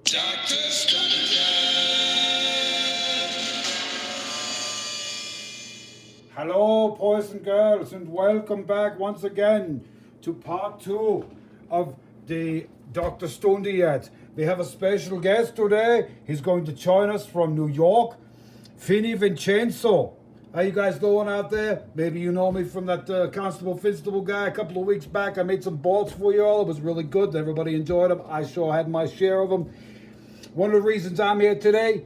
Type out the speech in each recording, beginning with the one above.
Dr. Stunderjet. Hello, boys and girls, and welcome back once again to part 2 of the Dr. Stunderjet. We have a special guest today. He's going to join us from New York, Vinnie Vincenzo. How you guys doing out there? Maybe you know me from that Constable Finstable guy a couple of weeks back. I made some balls for you all. It was really good. Everybody enjoyed them. I sure had my share of them. One of the reasons I'm here today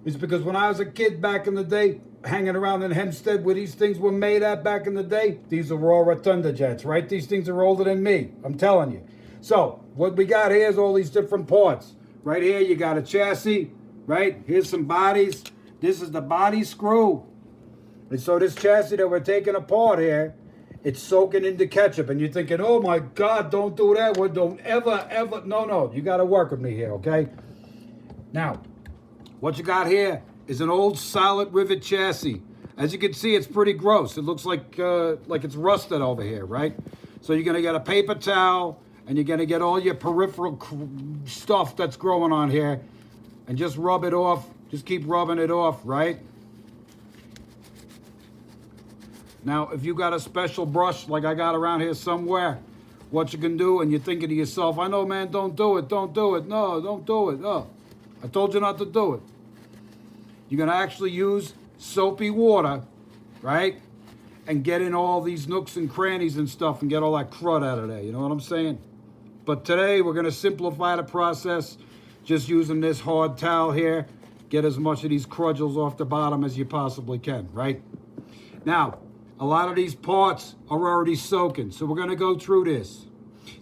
is because when I was a kid back in the day, hanging around in Hempstead where these things were made at back in the day, these are all Stunderjets, right? These things are older than me, I'm telling you. So, what we got here is all these different parts. Right here, you got a chassis, right? Here's some bodies. This is the body screw. And so this chassis that we're taking apart here, it's soaking into ketchup. And you're thinking, oh my God, don't do that. Well, don't ever. No, you got to work with me here, okay? Now, what you got here is an old solid rivet chassis. As you can see, it's pretty gross. It looks like it's rusted over here, right? So you're going to get a paper towel, and you're going to get all your peripheral stuff that's growing on here, and just rub it off. Just keep rubbing it off, right? Now, if you got a special brush like I got around here somewhere, what you can do, and you're thinking to yourself, I know, man, don't do it. No, don't do it. No, I told you not to do it. You're going to actually use soapy water, right? And get in all these nooks and crannies and stuff and get all that crud out of there. You know what I'm saying? But today, we're going to simplify the process just using this hard towel here. Get as much of these crudgels off the bottom as you possibly can, right? Now, a lot of these parts are already soaking, so we're going to go through this.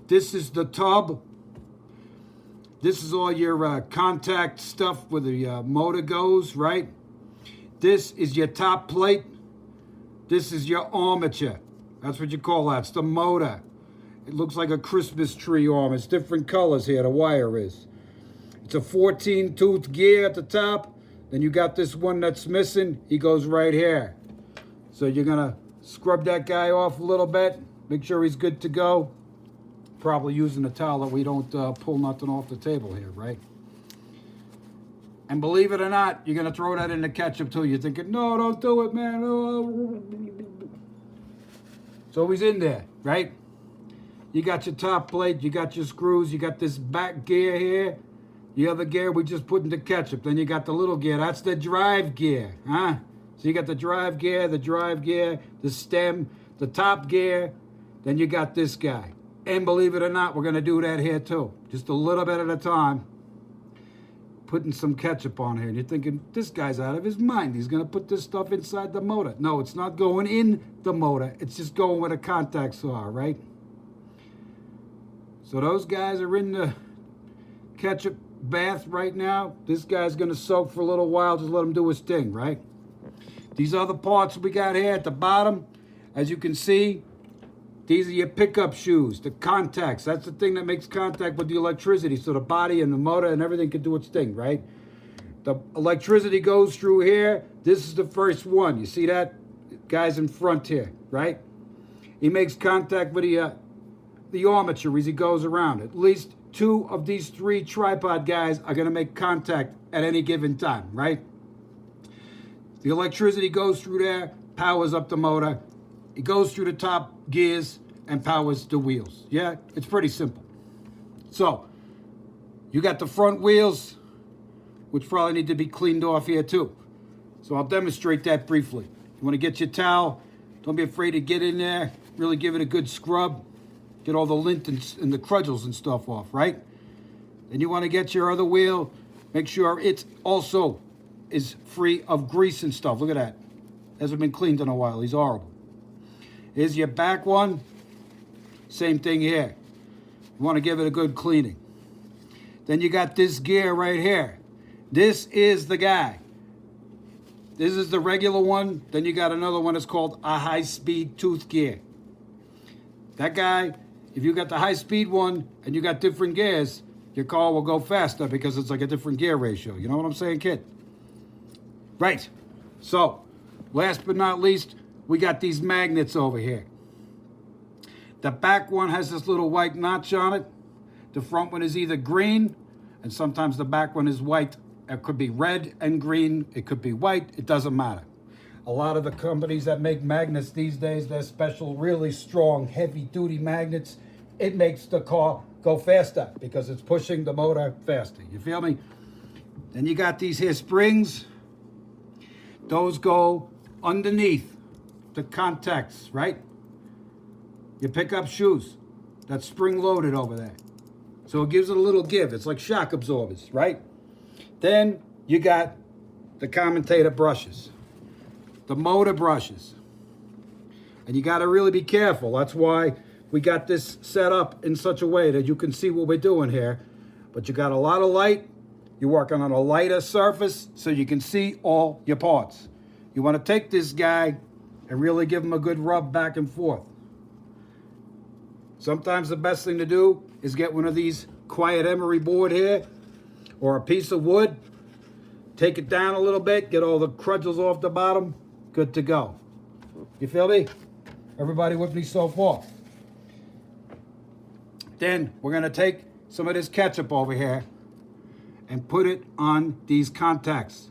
This is the tub. This is all your contact stuff where the motor goes, right? This is your top plate. This is your armature. That's what you call that. It's the motor. It looks like a Christmas tree arm. It's different colors here, the wire is. It's a 14-tooth gear at the top. Then you got this one that's missing. He goes right here. So you're going to scrub that guy off a little bit. Make sure he's good to go. Probably using a towel that we don't pull nothing off the table here, right? And believe it or not, you're going to throw that in the ketchup too. You're thinking, no, don't do it, man. So he's in there, right? You got your top plate, you got your screws, you got this back gear here. The other gear we just put in the ketchup. Then you got the little gear. That's the drive gear, huh? So you got the drive gear, the stem, the top gear. Then you got this guy. And believe it or not, we're going to do that here too. Just a little bit at a time. Putting some ketchup on here. And you're thinking, this guy's out of his mind. He's going to put this stuff inside the motor. No, it's not going in the motor. It's just going where the contacts are, right? So those guys are in the ketchup bath right now. This guy's going to soak for a little while. Just let him do his thing, right? These other parts we got here at the bottom, as you can see, these are your pickup shoes, the contacts. That's the thing that makes contact with the electricity, so the body and the motor and everything can do its thing, right? The electricity goes through here. This is the first one. You see that? Guy's in front here, right? He makes contact with the armature as he goes around. At least 2 of these 3 tripod guys are going to make contact at any given time, right? The electricity goes through there, powers up the motor. It goes through the top gears and powers the wheels. Yeah, it's pretty simple. So, you got the front wheels, which probably need to be cleaned off here too. So I'll demonstrate that briefly. You want to get your towel. Don't be afraid to get in there. Really give it a good scrub. Get all the lint and the crudgels and stuff off, right? Then you want to get your other wheel. Make sure it also is free of grease and stuff. Look at that. Hasn't been cleaned in a while. He's horrible. Here's your back one. Same thing here. You want to give it a good cleaning. Then you got this gear right here. This is the guy. This is the regular one. Then you got another one that's called a high-speed tooth gear. That guy, if you got the high-speed one and you got different gears, your car will go faster because it's like a different gear ratio. You know what I'm saying, kid? Right. So, last but not least, we got these magnets over here. The back one has this little white notch on it. The front one is either green and sometimes the back one is white. It could be red and green. It could be white. It doesn't matter. A lot of the companies that make magnets these days, they're special, really strong, heavy-duty magnets. It makes the car go faster because it's pushing the motor faster. You feel me? Then you got these here springs. Those go underneath the contacts, right? You pick up shoes. That's spring-loaded over there. So it gives it a little give. It's like shock absorbers, right? Then you got the commutator brushes, the motor brushes. And you got to really be careful. That's why we got this set up in such a way that you can see what we're doing here. But you got a lot of light. You're working on a lighter surface so you can see all your parts. You want to take this guy and really give him a good rub back and forth. Sometimes the best thing to do is get one of these quiet emery board here or a piece of wood. Take it down a little bit, get all the crudges off the bottom. Good to go. You feel me? Everybody with me so far? Then we're going to take some of this ketchup over here and put it on these contacts.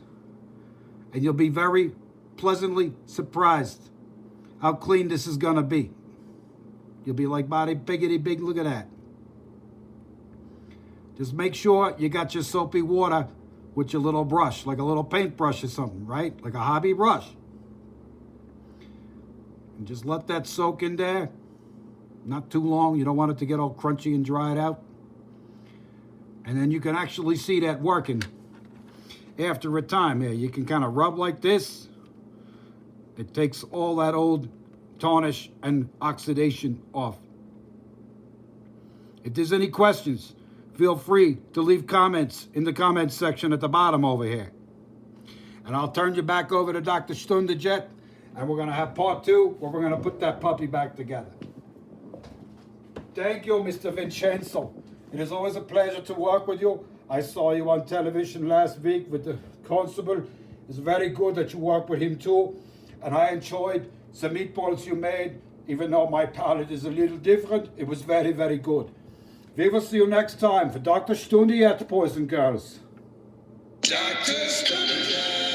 And you'll be very pleasantly surprised how clean this is going to be. You'll be like, body biggity big, look at that. Just make sure you got your soapy water with your little brush, like a little paintbrush or something, right? Like a hobby brush. And just let that soak in there. Not too long. You don't want it to get all crunchy and dried out. And then you can actually see that working after a time here. You can kind of rub like this. It takes all that old tarnish and oxidation off. If there's any questions, feel free to leave comments in the comments section at the bottom over here. And I'll turn you back over to Dr. Stunderjet, and we're going to have part 2 where we're going to put that puppy back together. Thank you, Mr. Vincenzo. It is always a pleasure to work with you. I saw you on television last week with the constable. It's very good that you work with him too. And I enjoyed the meatballs you made, even though my palate is a little different. It was very, very good. We will see you next time for Dr. Stunderjet, boys and girls. Dr. Stunderjet.